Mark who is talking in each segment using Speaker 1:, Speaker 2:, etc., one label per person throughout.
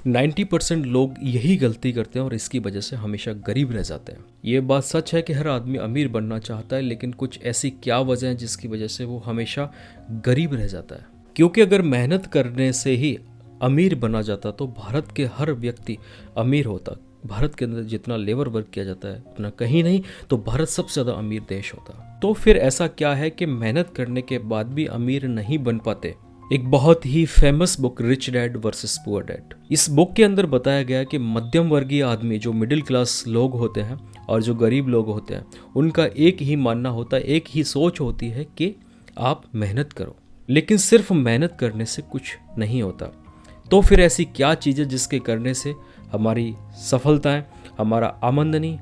Speaker 1: 90% लोग यही गलती करते हैं और इसकी वजह से हमेशा गरीब रह जाते हैं। ये बात सच है कि हर आदमी अमीर बनना चाहता है, लेकिन कुछ ऐसी क्या वजह है जिसकी वजह से वो हमेशा गरीब रह जाता है? क्योंकि अगर मेहनत करने से ही अमीर बना जाता तो भारत के हर व्यक्ति अमीर होता। भारत के अंदर जितना लेबर वर्क किया जाता है उतना कहीं नहीं, तो भारत सबसे ज़्यादा अमीर देश होता। तो फिर ऐसा क्या है कि मेहनत करने के बाद भी अमीर नहीं बन पाते? एक बहुत ही famous book rich dad versus poor dad, इस बुक के अंदर बताया गया कि मध्यम वर्गीय आदमी, जो मिडिल क्लास लोग होते हैं और जो गरीब लोग होते हैं, उनका एक ही मानना होता है, एक ही सोच होती है कि आप मेहनत करो। लेकिन सिर्फ मेहनत करने से कुछ नहीं होता। तो फिर ऐसी क्या चीज़ है जिसके करने से हमारी सफलताएं, हमारा आमदनी,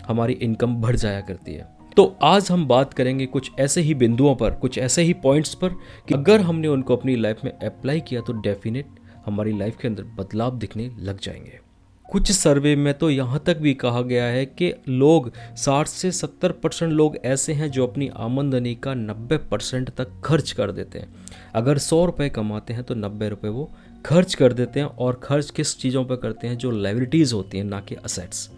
Speaker 1: हमारी इनकम बढ़ जाया करती है? तो आज हम बात करेंगे कुछ ऐसे ही बिंदुओं पर, कुछ ऐसे ही पॉइंट्स पर कि अगर हमने उनको अपनी लाइफ में अप्लाई किया तो डेफिनेट हमारी लाइफ के अंदर बदलाव दिखने लग जाएंगे। कुछ सर्वे में तो यहाँ तक भी कहा गया है कि लोग 60 से 70% लोग ऐसे हैं जो अपनी आमदनी का 90% तक खर्च कर देते हैं। अगर 100 रुपये कमाते हैं तो 90 रुपये वो खर्च कर देते हैं। और खर्च किस चीज़ों पर करते हैं? जो लायबिलिटीज़ होती हैं, ना कि असेट्स।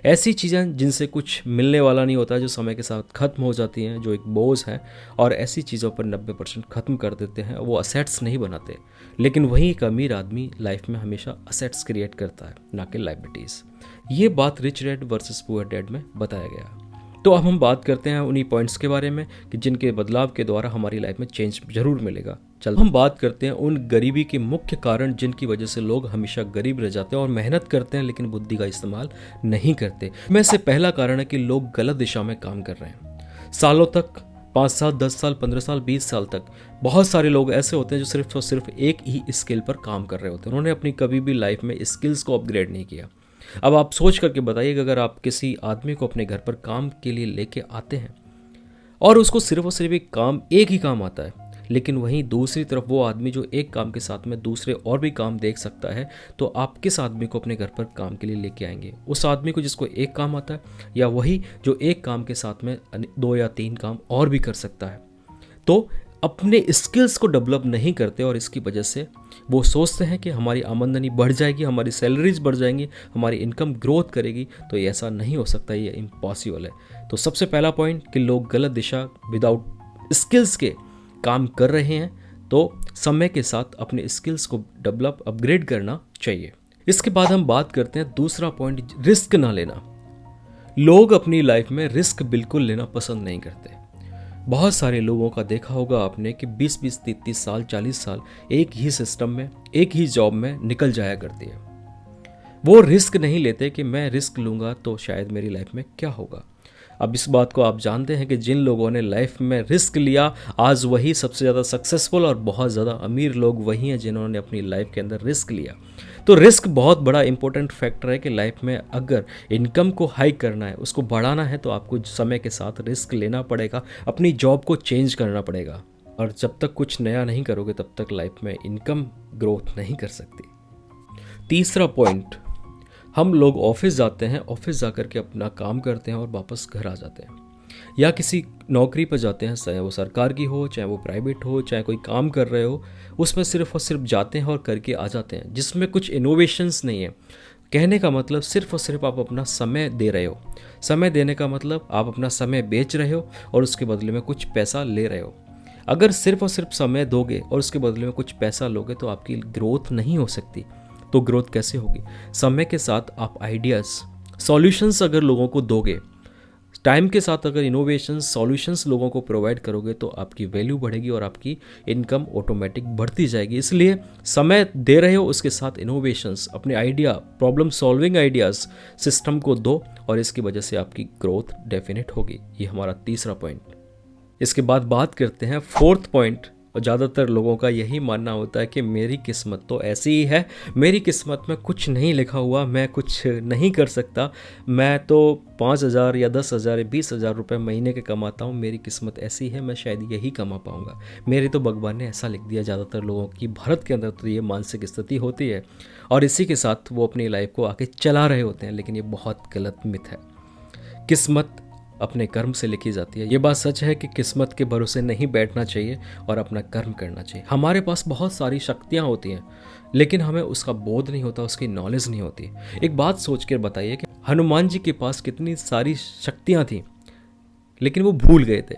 Speaker 1: ऐसी चीज़ें जिनसे कुछ मिलने वाला नहीं होता, जो समय के साथ ख़त्म हो जाती हैं, जो एक बोझ है, और ऐसी चीज़ों पर 90% ख़त्म कर देते हैं। वो असेट्स नहीं बनाते। लेकिन वहीं एक अमीर आदमी लाइफ में हमेशा असेट्स क्रिएट करता है, ना कि लायबिलिटीज़। ये बात rich dad versus poor dad में बताया गया। तो अब हम बात करते हैं उन्हीं पॉइंट्स के बारे में कि जिनके बदलाव के द्वारा हमारी लाइफ में चेंज जरूर मिलेगा। चल हम बात करते हैं उन गरीबी के मुख्य कारण जिनकी वजह से लोग हमेशा गरीब रह जाते हैं और मेहनत करते हैं लेकिन बुद्धि का इस्तेमाल नहीं करते। में से पहला कारण है कि लोग गलत दिशा में काम कर रहे हैं। सालों तक, 5 साल, 10 साल, 15 साल, 20 साल तक बहुत सारे लोग ऐसे होते हैं जो सिर्फ और सिर्फ एक ही स्किल पर काम कर रहे होते हैं। उन्होंने अपनी कभी भी लाइफ में स्किल्स को अपग्रेड नहीं किया। अब आप सोच करके बताइए, अगर आप किसी आदमी को अपने घर पर काम के लिए लेके आते हैं और उसको सिर्फ और सिर्फ एक ही काम आता है, लेकिन वहीं दूसरी तरफ वो आदमी जो एक काम के साथ में दूसरे और भी काम देख सकता है, तो आप किस आदमी को अपने घर पर काम के लिए लेके आएंगे? उस आदमी को जिसको एक काम आता है, या वही जो एक काम के साथ में 2 या 3 काम और भी कर सकता है? तो अपने स्किल्स को डेवलप नहीं करते और इसकी वजह से वो सोचते हैं कि हमारी आमदनी बढ़ जाएगी, हमारी सैलरीज बढ़ जाएंगी, हमारी इनकम ग्रोथ करेगी। तो ये ऐसा नहीं हो सकता, ये इम्पॉसिबल है। तो सबसे पहला पॉइंट कि लोग गलत दिशा विदाउट स्किल्स के काम कर रहे हैं। तो समय के साथ अपने स्किल्स को डेवलप, अपग्रेड करना चाहिए। इसके बाद हम बात करते हैं दूसरा पॉइंट, रिस्क ना लेना। लोग अपनी लाइफ में रिस्क बिल्कुल लेना पसंद नहीं करते। बहुत सारे लोगों का देखा होगा आपने कि 20-20, 30-30 साल, 40 साल एक ही सिस्टम में, एक ही जॉब में निकल जाया करती है। वो रिस्क नहीं लेते कि मैं रिस्क लूँगा तो शायद मेरी लाइफ में क्या होगा। अब इस बात को आप जानते हैं कि जिन लोगों ने लाइफ में रिस्क लिया, आज वही सबसे ज़्यादा सक्सेसफुल और बहुत ज़्यादा अमीर लोग वही हैं जिन्होंने अपनी लाइफ के अंदर रिस्क लिया। तो रिस्क बहुत बड़ा इंपॉर्टेंट फैक्टर है कि लाइफ में अगर इनकम को हाई करना है, उसको बढ़ाना है, तो आपको समय के साथ रिस्क लेना पड़ेगा, अपनी जॉब को चेंज करना पड़ेगा। और जब तक कुछ नया नहीं करोगे तब तक लाइफ में इनकम ग्रोथ नहीं कर सकती। तीसरा पॉइंट, हम लोग ऑफिस जाते हैं, ऑफिस जाकर के अपना काम करते हैं और वापस घर आ जाते हैं, या किसी नौकरी पर जाते हैं, चाहे वो सरकार की हो, चाहे वो प्राइवेट हो, चाहे कोई काम कर रहे हो, उसमें सिर्फ और सिर्फ जाते हैं और करके आ जाते हैं, जिसमें कुछ इनोवेशंस नहीं है। कहने का मतलब सिर्फ और सिर्फ आप अपना समय दे रहे हो। समय देने का मतलब आप अपना समय बेच रहे हो और उसके बदले में कुछ पैसा ले रहे हो। अगर सिर्फ और सिर्फ समय दोगे और उसके बदले में कुछ पैसा लोगे तो आपकी ग्रोथ नहीं हो सकती। तो ग्रोथ कैसे होगी? समय के साथ आप आइडियाज़, सॉल्यूशंस अगर लोगों को दोगे, टाइम के साथ अगर इनोवेशंस, सॉल्यूशंस लोगों को प्रोवाइड करोगे, तो आपकी वैल्यू बढ़ेगी और आपकी इनकम ऑटोमेटिक बढ़ती जाएगी। इसलिए समय दे रहे हो, उसके साथ इनोवेशंस, अपने idea, problem solving ideas system को दो और इसकी वजह से आपकी ग्रोथ डेफिनेट होगी। ये हमारा तीसरा पॉइंट। इसके बाद बात करते हैं फोर्थ पॉइंट। और ज़्यादातर लोगों का यही मानना होता है कि मेरी किस्मत तो ऐसी ही है, मेरी किस्मत में कुछ नहीं लिखा हुआ, मैं कुछ नहीं कर सकता, मैं तो 5,000 या 10,000 या 20,000 रुपये महीने के कमाता हूँ, मेरी किस्मत ऐसी है, मैं शायद यही कमा पाऊँगा, मेरे तो भगवान ने ऐसा लिख दिया। ज़्यादातर लोगों की भारत के अंदर तो ये मानसिक स्थिति होती है और इसी के साथ वो अपनी लाइफ को आगे चला रहे होते हैं, लेकिन ये बहुत गलत मिथ है। किस्मत अपने कर्म से लिखी जाती है। ये बात सच है कि किस्मत के भरोसे नहीं बैठना चाहिए और अपना कर्म करना चाहिए। हमारे पास बहुत सारी शक्तियाँ होती हैं, लेकिन हमें उसका बोध नहीं होता, उसकी नॉलेज नहीं होती। एक बात सोच कर बताइए कि हनुमान जी के पास कितनी सारी शक्तियाँ थीं, लेकिन वो भूल गए थे।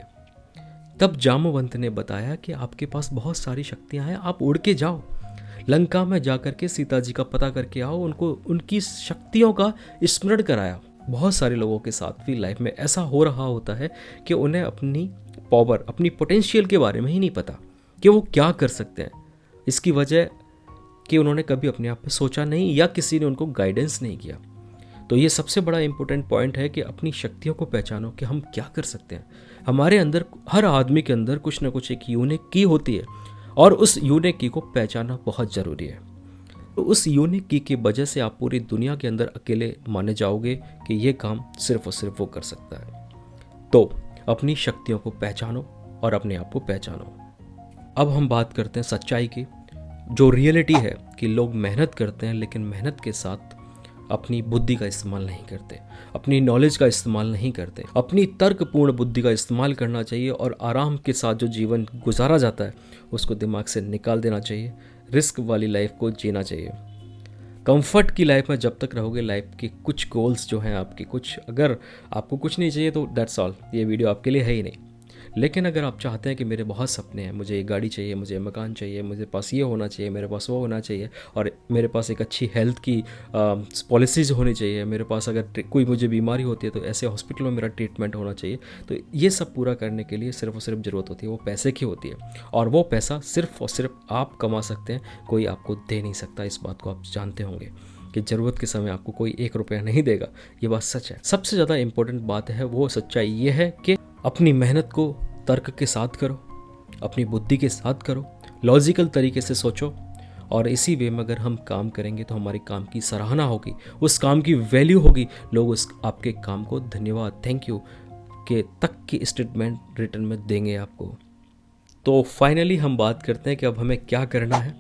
Speaker 1: तब जामवंत ने बताया कि आपके पास बहुत सारी शक्तियाँ हैं, आप उड़ के जाओ, लंका में जाकर के सीता जी का पता करके आओ, उनको उनकी शक्तियों का स्मरण कराया। बहुत सारे लोगों के साथ भी लाइफ में ऐसा हो रहा होता है कि उन्हें अपनी पावर, अपनी पोटेंशियल के बारे में ही नहीं पता कि वो क्या कर सकते हैं। इसकी वजह कि उन्होंने कभी अपने आप पे सोचा नहीं या किसी ने उनको गाइडेंस नहीं किया। तो ये सबसे बड़ा इंपॉर्टेंट पॉइंट है कि अपनी शक्तियों को पहचानो कि हम क्या कर सकते हैं। हमारे अंदर, हर आदमी के अंदर कुछ ना कुछ एक यूनिक की होती है और उस यूनिक की को पहचानना बहुत ज़रूरी है। तो उस यूनिक की वजह से आप पूरी दुनिया के अंदर अकेले माने जाओगे कि ये काम सिर्फ और सिर्फ वो कर सकता है। तो अपनी शक्तियों को पहचानो और अपने आप को पहचानो। अब हम बात करते हैं सच्चाई की। जो रियलिटी है कि लोग मेहनत करते हैं, लेकिन मेहनत के साथ अपनी बुद्धि का इस्तेमाल नहीं करते, अपनी नॉलेज का इस्तेमाल नहीं करते। अपनी तर्कपूर्ण बुद्धि का इस्तेमाल करना चाहिए और आराम के साथ जो जीवन गुजारा जाता है उसको दिमाग से निकाल देना चाहिए। रिस्क वाली लाइफ को जीना चाहिए। कंफर्ट की लाइफ में जब तक रहोगे, लाइफ के कुछ गोल्स जो हैं आपके, कुछ, अगर आपको कुछ नहीं चाहिए तो दैट्स ऑल, ये वीडियो आपके लिए है ही नहीं। लेकिन अगर आप चाहते हैं कि मेरे बहुत सपने हैं, मुझे ये गाड़ी चाहिए, मुझे मकान चाहिए, मुझे पास ये होना चाहिए, मेरे पास वो होना चाहिए, और मेरे पास एक अच्छी हेल्थ की पॉलिसीज़ होनी चाहिए, मेरे पास अगर कोई मुझे बीमारी होती है तो ऐसे हॉस्पिटल में मेरा ट्रीटमेंट होना चाहिए, तो ये सब पूरा करने के लिए सिर्फ और सिर्फ ज़रूरत होती है वो पैसे की होती है। और वो पैसा सिर्फ और सिर्फ आप कमा सकते हैं, कोई आपको दे नहीं सकता। इस बात को आप जानते होंगे कि ज़रूरत के समय आपको कोई 1 रुपया नहीं देगा। ये बात सच है। सबसे ज़्यादा इंपॉर्टेंट बात है, वो सच्चाई ये है कि अपनी मेहनत को तर्क के साथ करो, अपनी बुद्धि के साथ करो, लॉजिकल तरीके से सोचो, और इसी वे में अगर हम काम करेंगे तो हमारे काम की सराहना होगी, उस काम की वैल्यू होगी, लोग उस आपके काम को धन्यवाद, थैंक यू के तक की स्टेटमेंट रिटर्न में देंगे आपको। तो फाइनली हम बात करते हैं कि अब हमें क्या करना है।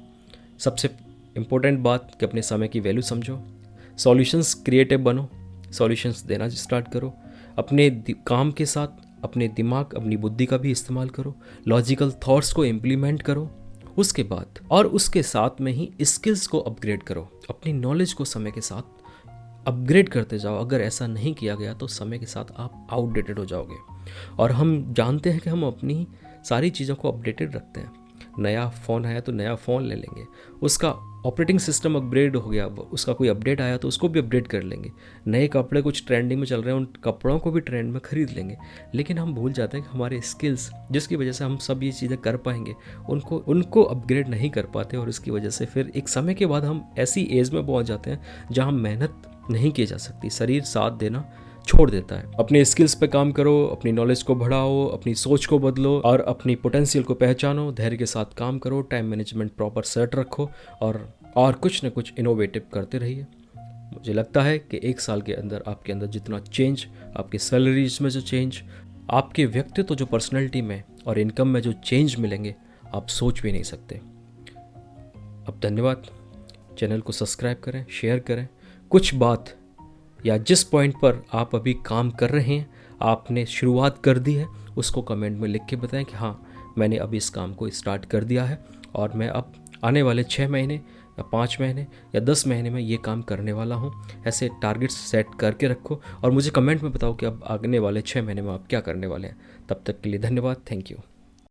Speaker 1: सबसे इम्पोर्टेंट बात कि अपने समय की वैल्यू समझो, सॉल्यूशंस क्रिएटिव बनो, सॉल्यूशंस देना स्टार्ट करो, अपने काम के साथ अपने दिमाग, अपनी बुद्धि का भी इस्तेमाल करो, लॉजिकल थॉट्स को इम्प्लीमेंट करो, उसके बाद और उसके साथ में ही स्किल्स को अपग्रेड करो, अपनी नॉलेज को समय के साथ अपग्रेड करते जाओ। अगर ऐसा नहीं किया गया तो समय के साथ आप आउटडेटेड हो जाओगे। और हम जानते हैं कि हम अपनी सारी चीज़ों को अपडेटेड रखते हैं। नया फ़ोन आया तो नया फ़ोन ले लेंगे, उसका ऑपरेटिंग सिस्टम अपग्रेड हो गया, उसका कोई अपडेट आया तो उसको भी अपडेट कर लेंगे। नए कपड़े कुछ ट्रेंडिंग में चल रहे हैं, उन कपड़ों को भी ट्रेंड में खरीद लेंगे। लेकिन हम भूल जाते हैं कि हमारे स्किल्स, जिसकी वजह से हम सब ये चीज़ें कर पाएंगे, उनको अपग्रेड नहीं कर पाते, और इसकी वजह से फिर एक समय के बाद हम ऐसी एज में पहुँच जाते हैं जहाँ मेहनत नहीं की जा सकती, शरीर साथ देना छोड़ देता है। अपने स्किल्स पे काम करो, अपनी नॉलेज को बढ़ाओ, अपनी सोच को बदलो और अपनी पोटेंशियल को पहचानो, धैर्य के साथ काम करो, टाइम मैनेजमेंट प्रॉपर सेट रखो, और कुछ न कुछ इनोवेटिव करते रहिए। मुझे लगता है कि 1 साल के अंदर आपके अंदर जितना चेंज, आपकी सैलरीज में जो चेंज, आपके व्यक्तित्व, जो पर्सनैलिटी में और इनकम में जो चेंज मिलेंगे, आप सोच भी नहीं सकते। अब धन्यवाद। चैनल को सब्सक्राइब करें, शेयर करें। कुछ बात या जिस पॉइंट पर आप अभी काम कर रहे हैं, आपने शुरुआत कर दी है, उसको कमेंट में लिख के बताएं कि हाँ, मैंने अभी इस काम को स्टार्ट कर दिया है और मैं अब आने वाले 6 महीने या 5 महीने या 10 महीने में ये काम करने वाला हूँ। ऐसे टारगेट्स सेट करके रखो और मुझे कमेंट में बताओ कि अब आने वाले 6 महीने में आप क्या करने वाले हैं। तब तक के लिए धन्यवाद। Thank you.